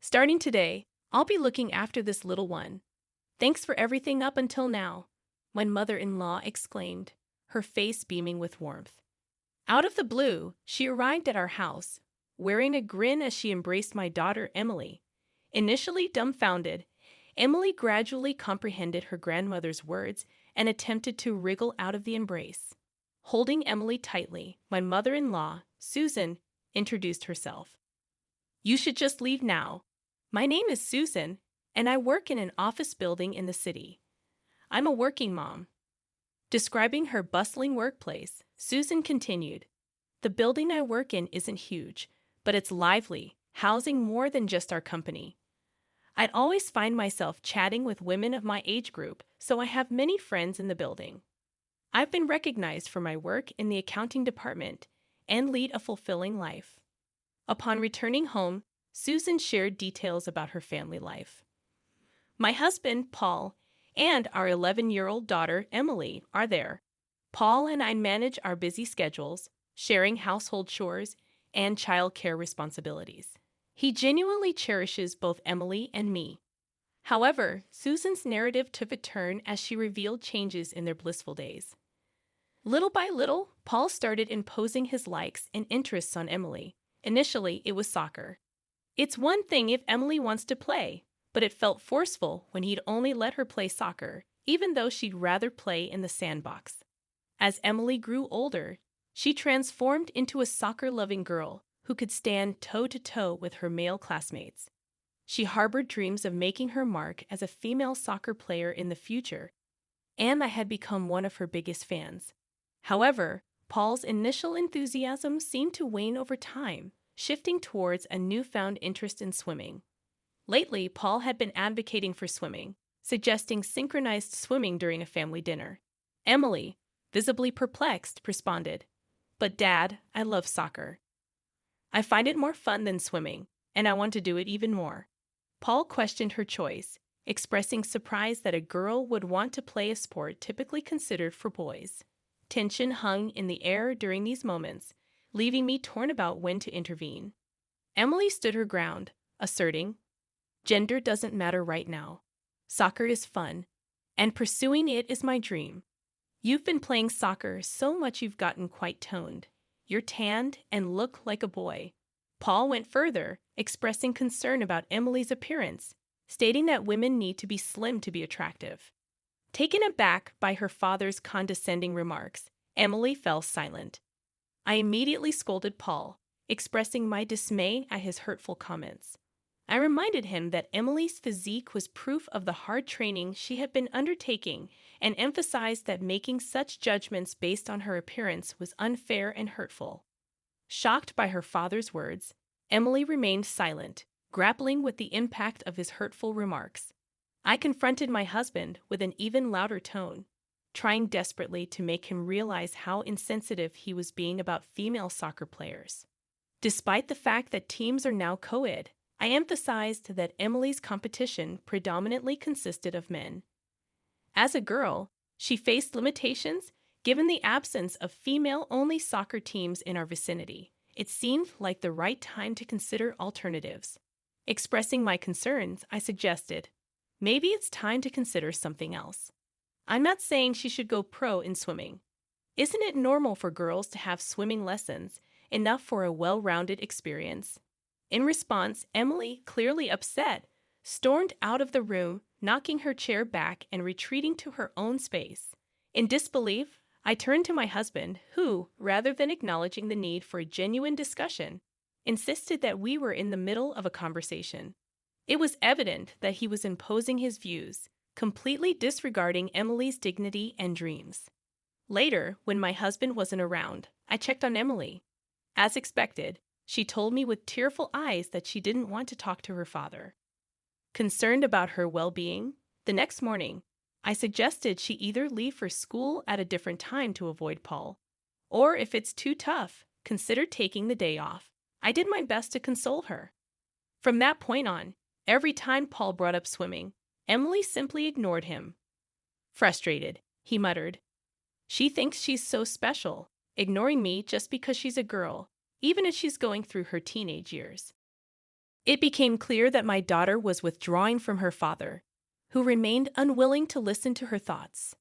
Starting today, I'll be looking after this little one. Thanks for everything up until now, my mother-in-law exclaimed, her face beaming with warmth. Out of the blue, she arrived at our house, wearing a grin as she embraced my daughter Emily. Initially dumbfounded, Emily gradually comprehended her grandmother's words and attempted to wriggle out of the embrace. Holding Emily tightly, my mother-in-law, Susan, introduced herself. You should just leave now. My name is Susan, and I work in an office building in the city. I'm a working mom. Describing her bustling workplace, Susan continued, the building I work in isn't huge, but it's lively, housing more than just our company. I'd always find myself chatting with women of my age group, so I have many friends in the building. I've been recognized for my work in the accounting department and lead a fulfilling life. Upon returning home, Susan shared details about her family life. My husband, Paul, and our 11-year-old daughter, Emily, are there. Paul and I manage our busy schedules, sharing household chores and childcare responsibilities. He genuinely cherishes both Emily and me. However, Susan's narrative took a turn as she revealed changes in their blissful days. Little by little, Paul started imposing his likes and interests on Emily. Initially, it was soccer. It's one thing if Emily wants to play, but it felt forceful when he'd only let her play soccer, even though she'd rather play in the sandbox. As Emily grew older, she transformed into a soccer-loving girl who could stand toe-to-toe with her male classmates. She harbored dreams of making her mark as a female soccer player in the future, and I had become one of her biggest fans. However, Paul's initial enthusiasm seemed to wane over time, shifting towards a newfound interest in swimming. Lately, Paul had been advocating for swimming, suggesting synchronized swimming during a family dinner. Emily, visibly perplexed, responded, "But Dad, I love soccer. I find it more fun than swimming, and I want to do it even more." Paul questioned her choice, expressing surprise that a girl would want to play a sport typically considered for boys. Tension hung in the air during these moments, leaving me torn about when to intervene. Emily stood her ground, asserting, "Gender doesn't matter right now. Soccer is fun, and pursuing it is my dream. You've been playing soccer so much you've gotten quite toned. You're tanned and look like a boy." Paul went further, expressing concern about Emily's appearance, stating that women need to be slim to be attractive. Taken aback by her father's condescending remarks, Emily fell silent. I immediately scolded Paul, expressing my dismay at his hurtful comments. I reminded him that Emily's physique was proof of the hard training she had been undertaking and emphasized that making such judgments based on her appearance was unfair and hurtful. Shocked by her father's words, Emily remained silent, grappling with the impact of his hurtful remarks. I confronted my husband with an even louder tone, trying desperately to make him realize how insensitive he was being about female soccer players. Despite the fact that teams are now co-ed, I emphasized that Emily's competition predominantly consisted of men. As a girl, she faced limitations given the absence of female-only soccer teams in our vicinity. It seemed like the right time to consider alternatives. Expressing my concerns, I suggested, maybe it's time to consider something else. I'm not saying she should go pro in swimming. Isn't it normal for girls to have swimming lessons, enough for a well-rounded experience? In response, Emily, clearly upset, stormed out of the room, knocking her chair back and retreating to her own space. In disbelief, I turned to my husband, who, rather than acknowledging the need for a genuine discussion, insisted that we were in the middle of a conversation. It was evident that he was imposing his views, completely disregarding Emily's dignity and dreams. Later, when my husband wasn't around, I checked on Emily. As expected, she told me with tearful eyes that she didn't want to talk to her father. Concerned about her well-being, the next morning, I suggested she either leave for school at a different time to avoid Paul, or if it's too tough, consider taking the day off. I did my best to console her. From that point on, every time Paul brought up swimming, Emily simply ignored him. Frustrated, he muttered, "She thinks she's so special, ignoring me just because she's a girl, even if she's going through her teenage years." It became clear that my daughter was withdrawing from her father, who remained unwilling to listen to her thoughts.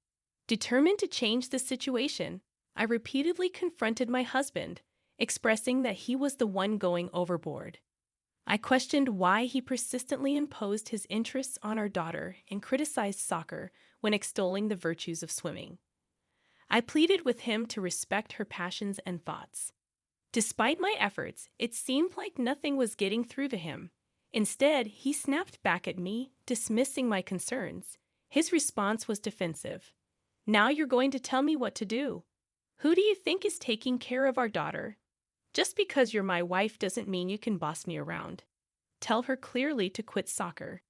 Determined to change the situation, I repeatedly confronted my husband, expressing that he was the one going overboard. I questioned why he persistently imposed his interests on our daughter and criticized soccer when extolling the virtues of swimming. I pleaded with him to respect her passions and thoughts. Despite my efforts, it seemed like nothing was getting through to him. Instead, he snapped back at me, dismissing my concerns. His response was defensive. "Now you're going to tell me what to do. Who do you think is taking care of our daughter? Just because you're my wife doesn't mean you can boss me around. Tell her clearly to quit soccer."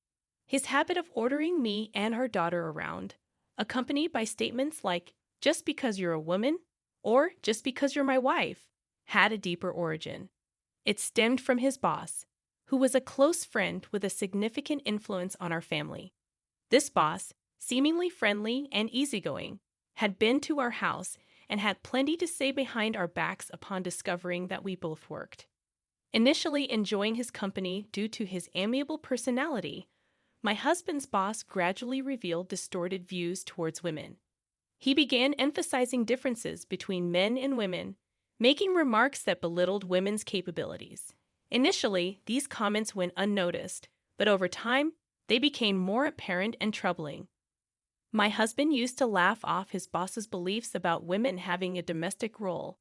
His habit of ordering me and our daughter around, accompanied by statements like, "just because you're a woman," or "just because you're my wife," had a deeper origin. It stemmed from his boss, who was a close friend with a significant influence on our family. This boss, seemingly friendly and easygoing, had been to our house and had plenty to say behind our backs upon discovering that we both worked. Initially enjoying his company due to his amiable personality, my husband's boss gradually revealed distorted views towards women. He began emphasizing differences between men and women, making remarks that belittled women's capabilities. Initially, these comments went unnoticed, but over time, they became more apparent and troubling. My husband used to laugh off his boss's beliefs about women having a domestic role,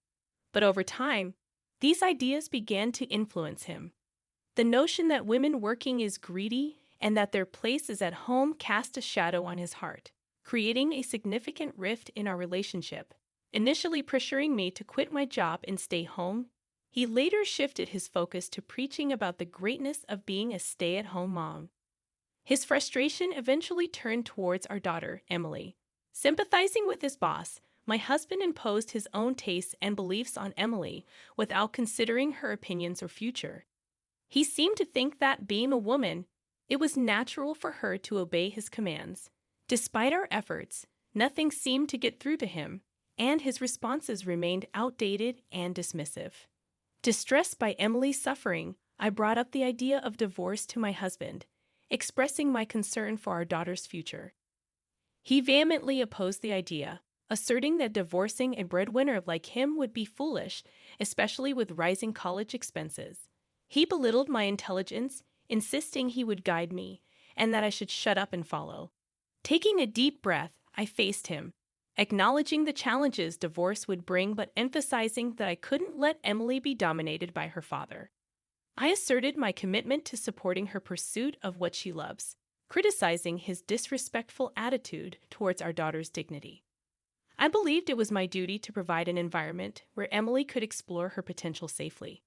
but over time, these ideas began to influence him. The notion that women working is greedy and that their place is at home cast a shadow on his heart, creating a significant rift in our relationship. Initially pressuring me to quit my job and stay home, he later shifted his focus to preaching about the greatness of being a stay-at-home mom. His frustration eventually turned towards our daughter, Emily. Sympathizing with his boss, my husband imposed his own tastes and beliefs on Emily without considering her opinions or future. He seemed to think that, being a woman, it was natural for her to obey his commands. Despite our efforts, nothing seemed to get through to him, and his responses remained outdated and dismissive. Distressed by Emily's suffering, I brought up the idea of divorce to my husband, expressing my concern for our daughter's future. He vehemently opposed the idea, asserting that divorcing a breadwinner like him would be foolish, especially with rising college expenses. He belittled my intelligence, insisting he would guide me, and that I should shut up and follow. Taking a deep breath, I faced him, acknowledging the challenges divorce would bring but emphasizing that I couldn't let Emily be dominated by her father. I asserted my commitment to supporting her pursuit of what she loves, criticizing his disrespectful attitude towards our daughter's dignity. I believed it was my duty to provide an environment where Emily could explore her potential safely.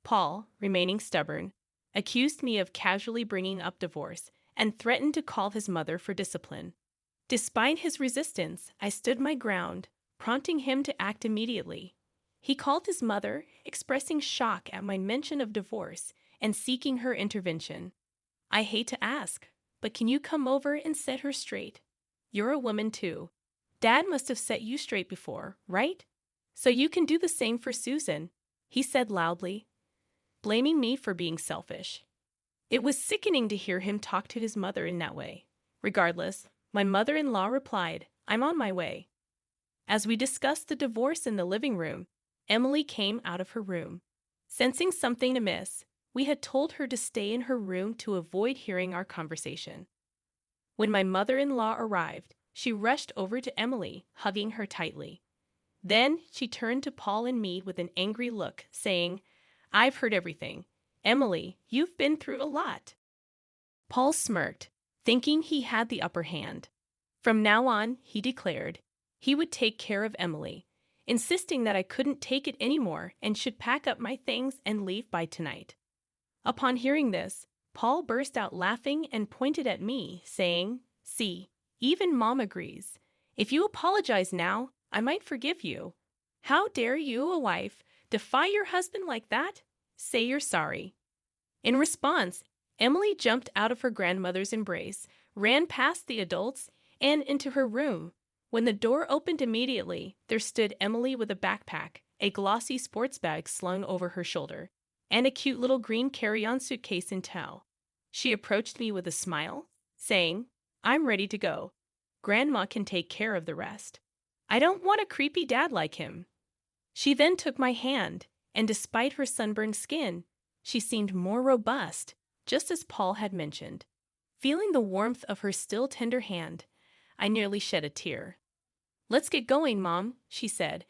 Paul, remaining stubborn, accused me of casually bringing up divorce and threatened to call his mother for discipline. Despite his resistance, I stood my ground, prompting him to act immediately. He called his mother, expressing shock at my mention of divorce and seeking her intervention. "I hate to ask, but can you come over and set her straight? You're a woman too. Dad must have set you straight before, right? So you can do the same for Susan," he said loudly, blaming me for being selfish. It was sickening to hear him talk to his mother in that way. Regardless, my mother-in-law replied, "I'm on my way." As we discussed the divorce in the living room, Emily came out of her room. Sensing something amiss, we had told her to stay in her room to avoid hearing our conversation. When my mother-in-law arrived, she rushed over to Emily, hugging her tightly. Then she turned to Paul and me with an angry look, saying, "I've heard everything. Emily, you've been through a lot." Paul smirked, thinking he had the upper hand. From now on, he declared, he would take care of Emily, insisting that I couldn't take it anymore and should pack up my things and leave by tonight. Upon hearing this, Paul burst out laughing and pointed at me, saying, "See, even Mom agrees. If you apologize now, I might forgive you. How dare you, a wife, defy your husband like that? Say you're sorry." In response, Emily jumped out of her grandmother's embrace, ran past the adults, and into her room. When the door opened immediately, there stood Emily with a backpack, a glossy sports bag slung over her shoulder, and a cute little green carry-on suitcase in tow. She approached me with a smile, saying, "I'm ready to go. Grandma can take care of the rest. I don't want a creepy dad like him." She then took my hand, and despite her sunburned skin, she seemed more robust, just as Paul had mentioned. Feeling the warmth of her still tender hand, I nearly shed a tear. "Let's get going, Mom," she said,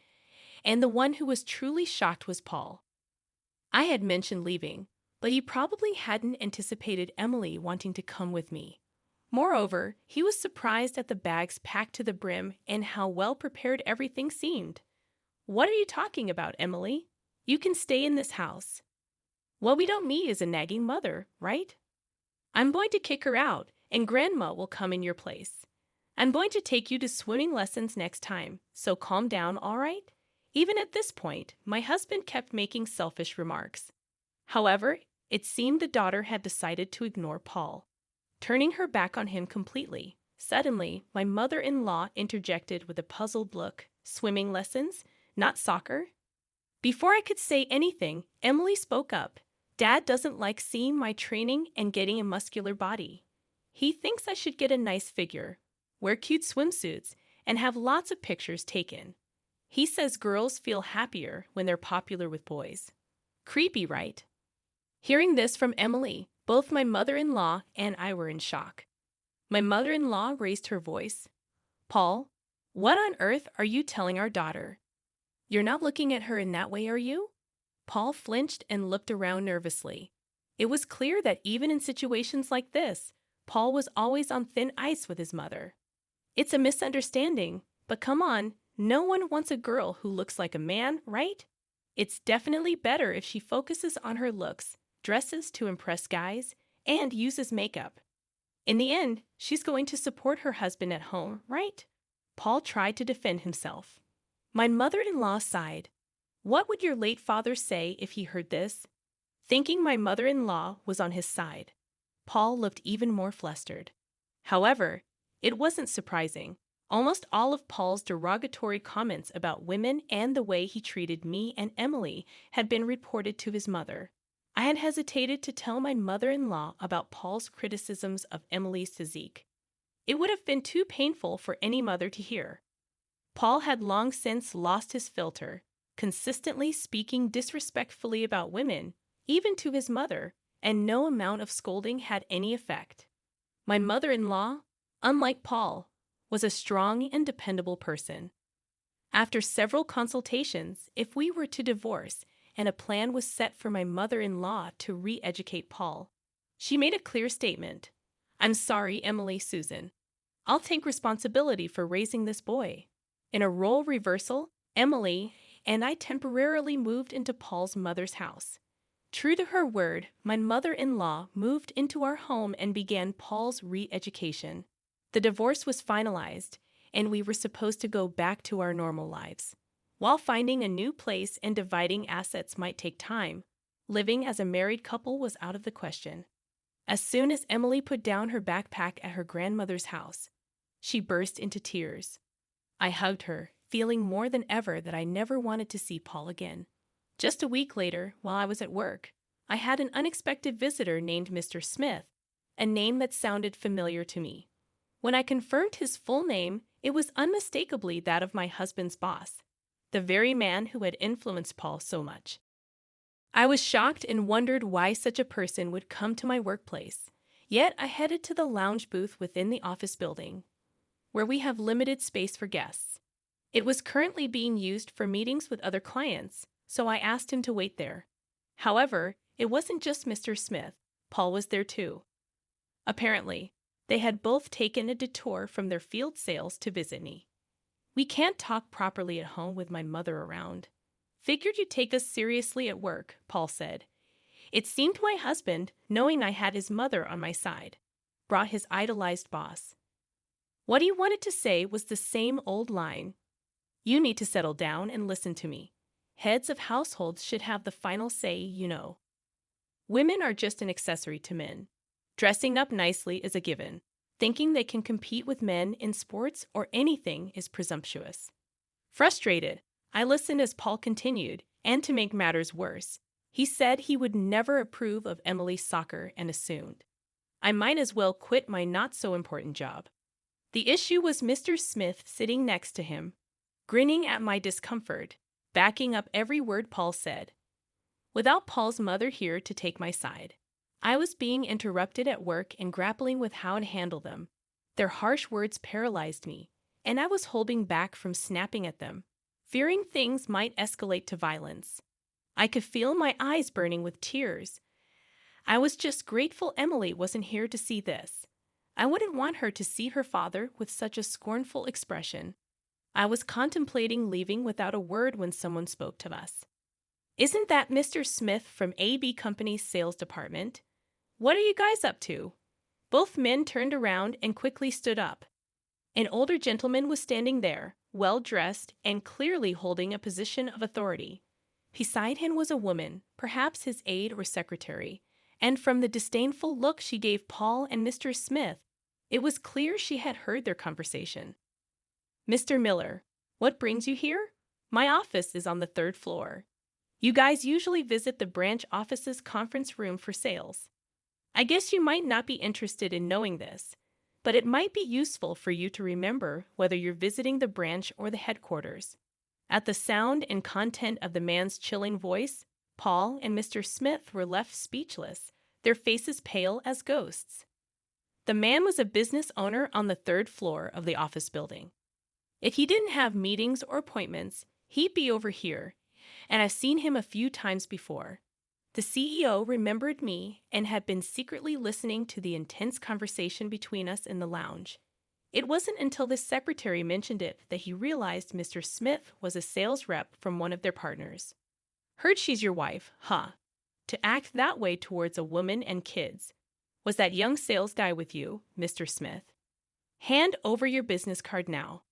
and the one who was truly shocked was Paul. I had mentioned leaving, but he probably hadn't anticipated Emily wanting to come with me. Moreover, he was surprised at the bags packed to the brim and how well prepared everything seemed. "What are you talking about, Emily? You can stay in this house." "What we don't need is a nagging mother, right? I'm going to kick her out, and Grandma will come in your place. I'm going to take you to swimming lessons next time, so calm down, all right?" Even at this point, my husband kept making selfish remarks. However, it seemed the daughter had decided to ignore Paul, turning her back on him completely. Suddenly, my mother-in-law interjected with a puzzled look. "Swimming lessons? Not soccer?" Before I could say anything, Emily spoke up. "Dad doesn't like seeing my training and getting a muscular body. He thinks I should get a nice figure, wear cute swimsuits, and have lots of pictures taken. He says girls feel happier when they're popular with boys." Creepy, right? Hearing this from Emily, both my mother-in-law and I were in shock. My mother-in-law raised her voice. "Paul, what on earth are you telling our daughter? You're not looking at her in that way, are you?" Paul flinched and looked around nervously. It was clear that even in situations like this, Paul was always on thin ice with his mother. "It's a misunderstanding, but come on, no one wants a girl who looks like a man, right? It's definitely better if she focuses on her looks, dresses to impress guys, and uses makeup. In the end, she's going to support her husband at home, right?" Paul tried to defend himself. My mother-in-law sighed. What would your late father say if he heard this? Thinking my mother-in-law was on his side, Paul looked even more flustered. However, it wasn't surprising. Almost all of Paul's derogatory comments about women and the way he treated me and Emily had been reported to his mother. I had hesitated to tell my mother-in-law about Paul's criticisms of Emily's physique. It would have been too painful for any mother to hear. Paul had long since lost his filter, consistently speaking disrespectfully about women, even to his mother, and no amount of scolding had any effect. My mother-in-law, unlike Paul, was a strong and dependable person. After several consultations, if we were to divorce, and a plan was set for my mother-in-law to re-educate Paul, she made a clear statement. "I'm sorry, Emily Susan. I'll take responsibility for raising this boy." In a role reversal, Emily and I temporarily moved into Paul's mother's house. True to her word, my mother-in-law moved into our home and began Paul's re-education. The divorce was finalized, and we were supposed to go back to our normal lives. While finding a new place and dividing assets might take time, living as a married couple was out of the question. As soon as Emily put down her backpack at her grandmother's house, she burst into tears. I hugged her, feeling more than ever that I never wanted to see Paul again. Just a week later, while I was at work, I had an unexpected visitor named Mr. Smith, a name that sounded familiar to me. When I confirmed his full name, it was unmistakably that of my husband's boss, the very man who had influenced Paul so much. I was shocked and wondered why such a person would come to my workplace. Yet I headed to the lounge booth within the office building, where we have limited space for guests. It was currently being used for meetings with other clients, so I asked him to wait there. However, it wasn't just Mr. Smith. Paul was there too. Apparently, they had both taken a detour from their field sales to visit me. "We can't talk properly at home with my mother around. Figured you'd take us seriously at work," Paul said. It seemed my husband, knowing I had his mother on my side, brought his idolized boss. What he wanted to say was the same old line. "You need to settle down and listen to me. Heads of households should have the final say, you know. Women are just an accessory to men. Dressing up nicely is a given. Thinking they can compete with men in sports or anything is presumptuous." Frustrated, I listened as Paul continued, and to make matters worse, He said he would never approve of Emily's soccer and assumed I might as well quit my not-so-important job. The issue was Mr. Smith sitting next to him, grinning at my discomfort, backing up every word Paul said. Without Paul's mother here to take my side, I was being interrupted at work and grappling with how to handle them. Their harsh words paralyzed me, and I was holding back from snapping at them, fearing things might escalate to violence. I could feel my eyes burning with tears. I was just grateful Emily wasn't here to see this. I wouldn't want her to see her father with such a scornful expression. I was contemplating leaving without a word when someone spoke to us. "Isn't that Mr. Smith from AB Company's sales department? What are you guys up to?" Both men turned around and quickly stood up. An older gentleman was standing there, well-dressed and clearly holding a position of authority. Beside him was a woman, perhaps his aide or secretary, and from the disdainful look she gave Paul and Mr. Smith, it was clear she had heard their conversation. "Mr. Miller, what brings you here? My office is on the 3rd floor. You guys usually visit the branch office's conference room for sales. I guess you might not be interested in knowing this, but it might be useful for you to remember whether you're visiting the branch or the headquarters." At the sound and content of the man's chilling voice, Paul and Mr. Smith were left speechless, their faces pale as ghosts. The man was a business owner on the 3rd floor of the office building. If he didn't have meetings or appointments, he'd be over here, and I've seen him a few times before. The CEO remembered me and had been secretly listening to the intense conversation between us in the lounge. It wasn't until the secretary mentioned it that he realized Mr. Smith was a sales rep from one of their partners. "Heard she's your wife, huh? To act that way towards a woman and kids. Was that young sales guy with you, Mr. Smith? Hand over your business card now."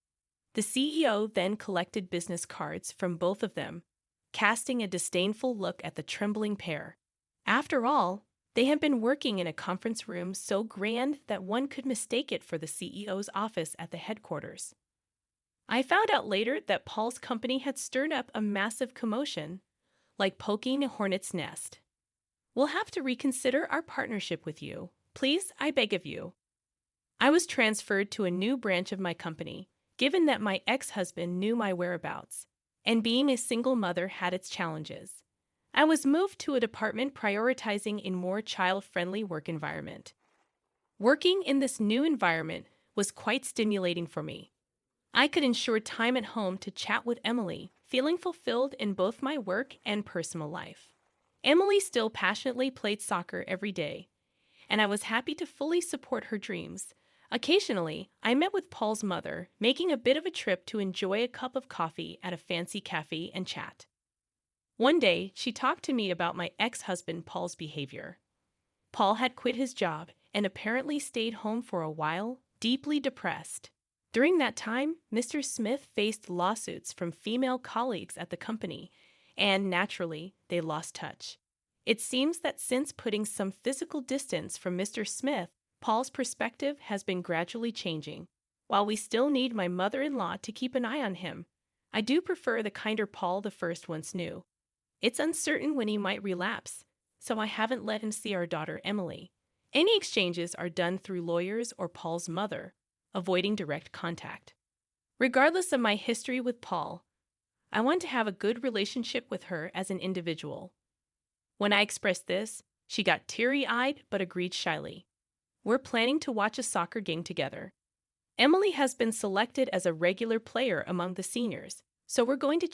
The CEO then collected business cards from both of them, casting a disdainful look at the trembling pair. After all, they had been working in a conference room so grand that one could mistake it for the CEO's office at the headquarters. I found out later that Paul's company had stirred up a massive commotion, like poking a hornet's nest. "We'll have to reconsider our partnership with you. Please, I beg of you." I was transferred to a new branch of my company, given that my ex-husband knew my whereabouts, and being a single mother had its challenges. I was moved to a department prioritizing a more child-friendly work environment. Working in this new environment was quite stimulating for me. I could ensure time at home to chat with Emily, feeling fulfilled in both my work and personal life. Emily still passionately played soccer every day, and I was happy to fully support her dreams. Occasionally, I met with Paul's mother, making a bit of a trip to enjoy a cup of coffee at a fancy cafe and chat. One day, she talked to me about my ex-husband Paul's behavior. Paul had quit his job and apparently stayed home for a while, deeply depressed. During that time, Mr. Smith faced lawsuits from female colleagues at the company, and naturally, they lost touch. It seems that since putting some physical distance from Mr. Smith, Paul's perspective has been gradually changing. While we still need my mother-in-law to keep an eye on him, I do prefer the kinder Paul the first once knew. It's uncertain when he might relapse, so I haven't let him see our daughter Emily. Any exchanges are done through lawyers or Paul's mother, avoiding direct contact. Regardless of my history with Paul, I want to have a good relationship with her as an individual. When I expressed this, she got teary-eyed but agreed shyly. We're planning to watch a soccer game together. Emily has been selected as a regular player among the seniors, so we're going to